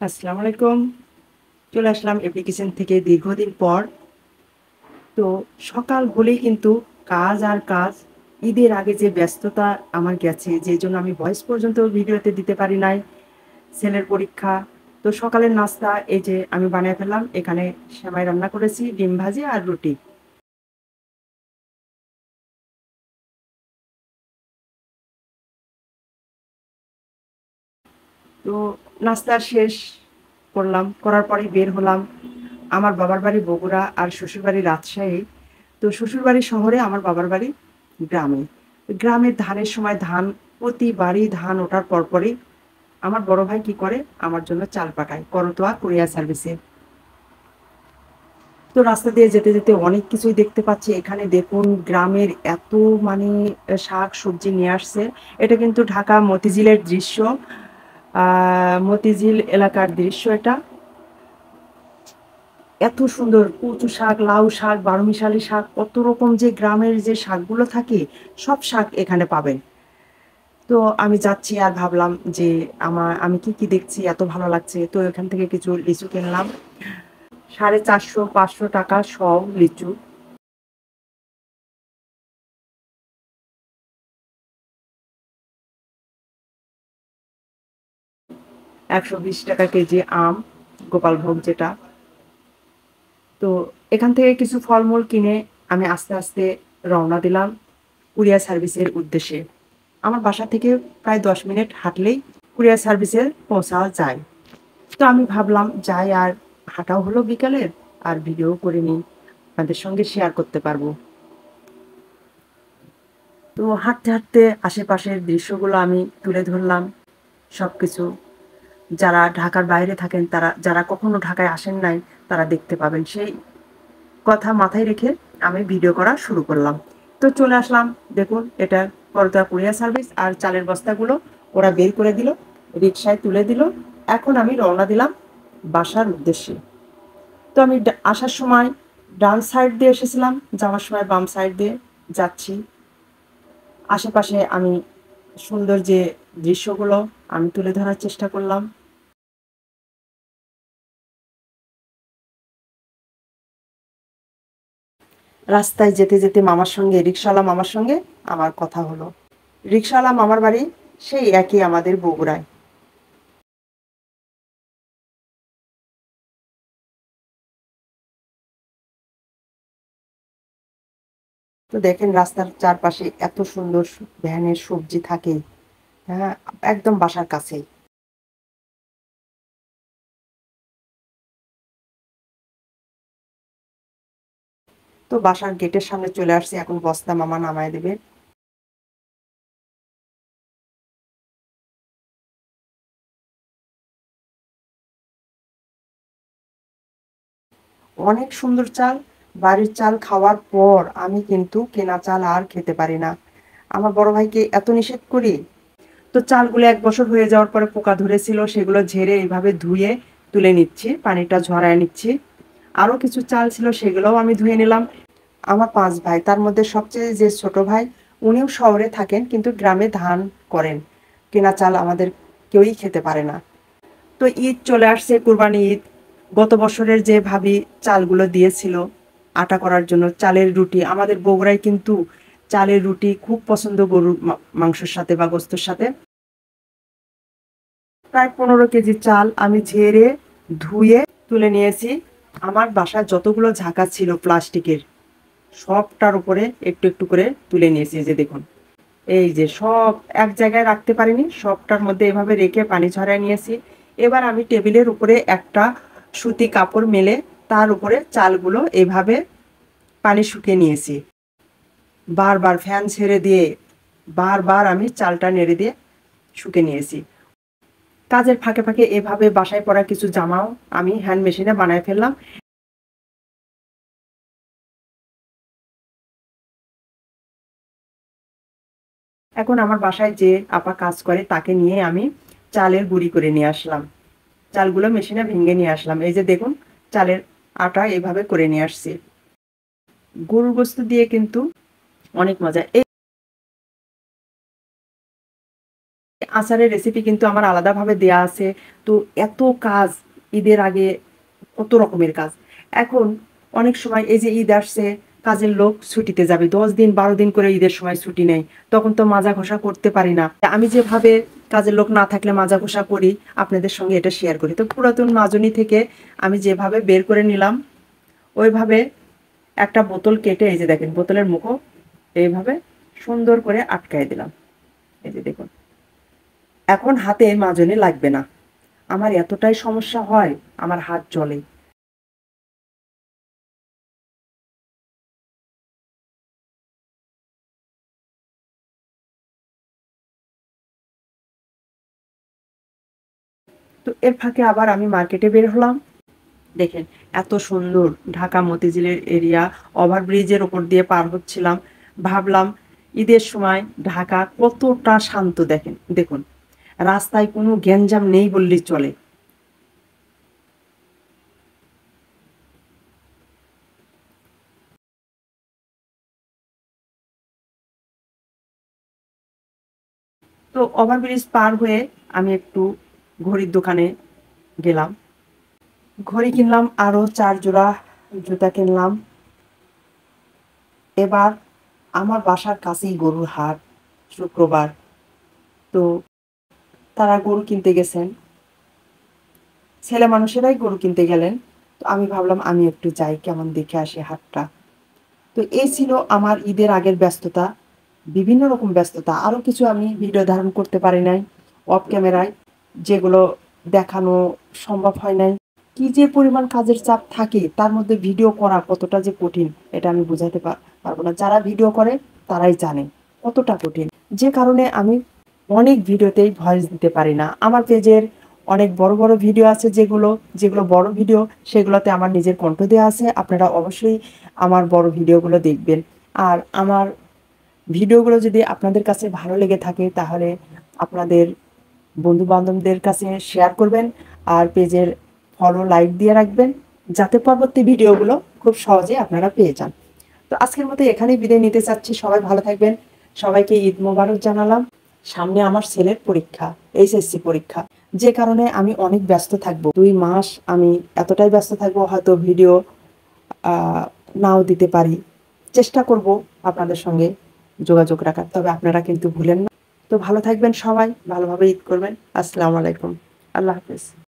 আসসালামু আলাইকুম। চলে আসলাম অ্যাপ্লিকেশন থেকে দীর্ঘদিন পর। তো সকাল হলেই কিন্তু কাজ আর কাজ। ঈদের আগে যে ব্যস্ততা আমার গেছে, যেজন্য আমি ভয়েস পর্যন্ত ভিডিওতে দিতে পারি নাই। ছেলের পরীক্ষা। তো সকালের নাস্তা এই যে আমি বানিয়ে ফেললাম। এখানে সেমাই রান্না করেছি, ডিম ভাজি আর রুটি। তো নাস্তা শেষ করলাম। করার পরেই বের হলাম। আমার বাবার বাড়ি বগুড়া আর শ্বশুরবাড়ি রাজশাহী। তো শ্বশুরবাড়ি শহরে, আমার বাবার বাড়ি গ্রামে। গ্রামের ধানের সময় প্রতিবারই ধান ওঠার পরপরই আমার বড় ভাই কি করে, আমার জন্য চাল পাঠায় করতোয়া কুরিয়ার সার্ভিসে। তো রাস্তা দিয়ে যেতে যেতে অনেক কিছুই দেখতে পাচ্ছি। এখানে দেখুন, গ্রামের এত মানে শাক সবজি নিয়ে আসছে। এটা কিন্তু ঢাকা মতিঝিলের দৃশ্য। মতিঝিল এলাকার দৃশ্য এটা। এত সুন্দর কচু শাক, লাউ শাক, বারোমিশালি শাক, কত রকম যে গ্রামের যে শাকগুলো থাকে, সব শাক এখানে পাবেন। তো আমি যাচ্ছি আর ভাবলাম যে আমি কি কি দেখছি, এত ভালো লাগছে। তো এখান থেকে কিছু লিচু কিনলাম। 450-500 টাকা সব লিচু। 120 টাকা কেজি আম, গোপালভোগ যেটা। তো এখান থেকে কিছু ফলমূল কিনে আমি আস্তে আস্তে রওনা দিলাম কুরিয়ার সার্ভিসের উদ্দেশ্যে। আমার বাসা থেকে প্রায় 10 মিনিট হাঁটলেই কুরিয়ার সার্ভিসে পৌঁছাওয়া যায়। তো আমি ভাবলাম যাই, আর হাঁটাও হলো বিকালের, আর ভিডিও করে নিই, আপনাদের সঙ্গে শেয়ার করতে পারবো। তো হাঁটতে হাঁটতে আশেপাশের দৃশ্যগুলো আমি তুলে ধরলাম সব কিছু। যারা ঢাকার বাইরে থাকেন, যারা কখনো ঢাকায় আসেন নাই, তারা দেখতে পাবেন সেই কথা মাথায় রেখে আমি ভিডিও করা শুরু করলাম। তো চলে আসলাম। দেখুন, এটা করতোয়া কুরিয়ার সার্ভিস। আর চালের বস্তাগুলো ওরা বের করে দিল, রিক্সায় তুলে দিল। এখন আমি রওনা দিলাম বাসার উদ্দেশ্যে। তো আমি আসার সময় ডান সাইড দিয়ে এসেছিলাম, যাওয়ার সময় বাম সাইড দিয়ে যাচ্ছি। আশেপাশে আমি সুন্দর যে দৃশ্যগুলো আমি তুলে ধরার চেষ্টা করলাম। রাস্তায় যেতে যেতে রিক্সাওয়ালা মামার সঙ্গে আমার কথা হলো। রিক্সাওয়ালা মামার বাড়ি সেই একই আমাদের বগুড়ায়। তো দেখেন, রাস্তার চারপাশে এত সুন্দর ভ্যানের সবজি থাকে। হ্যাঁ, একদম বাসার কাছেই। তো বাসার গেটের সামনে চলে আসছি, এখন বস্তা মামা নামায় দেবে। অনেক সুন্দর চাল। বাড়ির চাল খাওয়ার পর আমি কিন্তু কেনা চাল আর খেতে পারি না। আমার বড় ভাইকে এত নিষেধ করি। তো চালগুলো 1 বছর হয়ে যাওয়ার পরে পোকা ধরেছিল, সেগুলো ঝেড়ে এইভাবে ধুয়ে তুলে নিচ্ছি, পানিটা ঝরায় নিচ্ছি। আরও কিছু চাল ছিল, সেগুলোও আমি ধুয়ে নিলাম। আমার 5 ভাই, তার মধ্যে সবচেয়ে যে ছোট ভাই, উনিও শহরে থাকেন কিন্তু গ্রামে ধান করেন। কেনা চাল আমাদের কেউই খেতে পারে না। তো ঈদ চলে আসছে, কুরবানি ঈদ। গত বছরের যে ভাবি চালগুলো দিয়েছিল আটা করার জন্য, চালের রুটি, আমাদের বগুড়ায় কিন্তু চালের রুটি খুব পছন্দ গরুর মাংসের সাথে বা গোস্তের সাথে। প্রায় 15 কেজি চাল আমি ঝেড়ে ধুয়ে তুলে নিয়েছি। আমার বাসায় যতগুলো ঝাঁকা ছিল প্লাস্টিকের, সবটার উপরে একটু একটু করে তুলে নিয়েছি। এই যে দেখুন, এই যে সব এক জায়গায় রাখতে পারিনি, সবটার মধ্যে এভাবে রেখে পানি ঝরায় নিয়েছি। এবার আমি টেবিলের উপরে একটা সুতি কাপড় মেলে তার উপরে চালগুলো এভাবে পানি শুকিয়ে নিয়েছি। বারবার ফ্যান ছেড়ে দিয়ে বারবার আমি চালটা নেড়ে দিয়ে শুকিয়ে নিয়েছি। কাজের ফাঁকে ফাঁকে এভাবে বাসায় পরা কিছু জামাও আমি হ্যান্ড মেশিনে বানায় ফেললাম। এখন আমার বাসায় যে আপা কাজ করে তাকে নিয়ে আমি চালের গুঁড়ি করে নিয়ে আসলাম। চালগুলো মেশিনে ভেঙে নিয়ে আসলাম। এই যে দেখুন, চালের আটা এভাবে করে নিয়ে আসছি। গরুর গোস্ত দিয়ে কিন্তু অনেক মজা। এই আচারের রেসিপি কিন্তু আমার আলাদাভাবে দেয়া আছে। তো এত কাজ ঈদের আগে, কত রকমের কাজ। এখন অনেক সময় এই যে ঈদ আসছে, কাজের লোক ছুটিতে যাবে, 10 দিন 12 দিন করে ঈদের সময় ছুটি নেয়, তখন তো মাজা ঘষা করতে পারি না। আমি যেভাবে কাজের লোক না থাকলে মাজা ঘষা করি, আপনাদের সঙ্গে এটা শেয়ার করি। তো পুরাতন মাজনি থেকে আমি যেভাবে বের করে নিলাম, ওইভাবে একটা বোতল কেটে, এই যে দেখেন বোতলের মুখও এইভাবে সুন্দর করে আটকায় দিলাম। এই যে দেখুন, এখন হাতে মাজনি লাগবে না। আমার এতটাই সমস্যা হয়, আমার হাত জ্বলে। তো এর ফাঁকে আবার আমি মার্কেটে বের হলাম। দেখেন, এত সুন্দর ঢাকা মতিঝিলের এরিয়া, ওভারব্রিজের ওপর দিয়ে পার হচ্ছিলাম। ভাবলাম ঈদের সময় ঢাকা কতটা শান্ত। দেখেন, দেখুন, রাস্তায় কোনো গ্যাঞ্জাম নেই বললেই চলে। তো ওভারব্রিজ পার হয়ে আমি একটু ঘড়ির দোকানে গেলাম। ঘড়ি কিনলাম, আরো 4 জোড়া জুতা কিনলাম। এবার আমার বাসার কাছেই গরুর হাট, শুক্রবার। তো তারা গরু কিনতে গেছেন, ছেলে মানুষেরাই গরু কিনতে গেলেন। তো আমি ভাবলাম আমি একটু যাই, কেমন দেখে আসি হাটটা। তো এই ছিল আমার ঈদের আগের ব্যস্ততা, বিভিন্ন রকম ব্যস্ততা। আরও কিছু আমি ভিডিও ধারণ করতে পারি নাই অফ ক্যামেরায়, যেগুলো দেখানো সম্ভব হয় নাই। কি যে পরিমাণ কাজের চাপ থাকে, তার মধ্যে ভিডিও করা কতটা যে কঠিন, এটা আমি বোঝাতে পারবো না। যারা ভিডিও করে তারাই জানে কতটা কঠিন। যে কারণে আমি অনেক ভিডিওতেই ভয়েস দিতে পারি না। আমার পেজের অনেক বড় বড় ভিডিও আছে, যেগুলো যেগুলো বড় ভিডিও, সেগুলোতে আমার নিজের কণ্ঠ দেওয়া আছে। আপনারা অবশ্যই আমার বড় ভিডিওগুলো দেখবেন। আর আমার ভিডিওগুলো যদি আপনাদের কাছে ভালো লেগে থাকে, তাহলে আপনাদের বন্ধু বান্ধবদের কাছে শেয়ার করবেন। আর পেজের ফলো লাইক দিয়ে রাখবেন, যাতে পরবর্তী ভিডিওগুলো খুব সহজে আপনারা পেয়ে যান। তো আজকের মতো এখানেই বিদায় নিতে চাচ্ছি। সবাই ভালো থাকবেন। সবাইকে ঈদ মোবারক জানালাম। সামনে আমার ছেলের পরীক্ষা, এইচএসসি পরীক্ষা, যে কারণে আমি অনেক ব্যস্ত থাকবো। 2 মাস আমি এতটাই ব্যস্ত থাকবো, হয়তো ভিডিও নাও দিতে পারি। চেষ্টা করব আপনাদের সঙ্গে যোগাযোগ রাখার, তবে আপনারা কিন্তু ভুলেন না। তো ভালো থাকবেন সবাই, ভালোভাবে ঈদ করবেন। আসসালামু আলাইকুম, আল্লাহ হাফেজ।